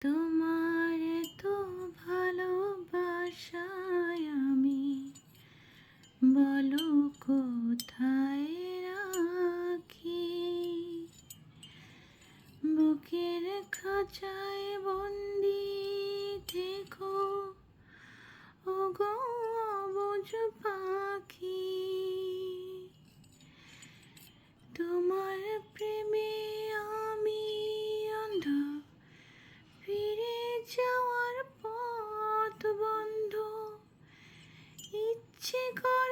তোমার তো ভালোবাসায় আমি বলো কোথায় রাখি। বুকের খাঁচায় বন্দি থেকো ওগো অবুঝ পাখি। তোমার প্রেমে আমি অন্ধ, ফিরে যাওয়ার পথ বন্ধ। ইচ্ছে করে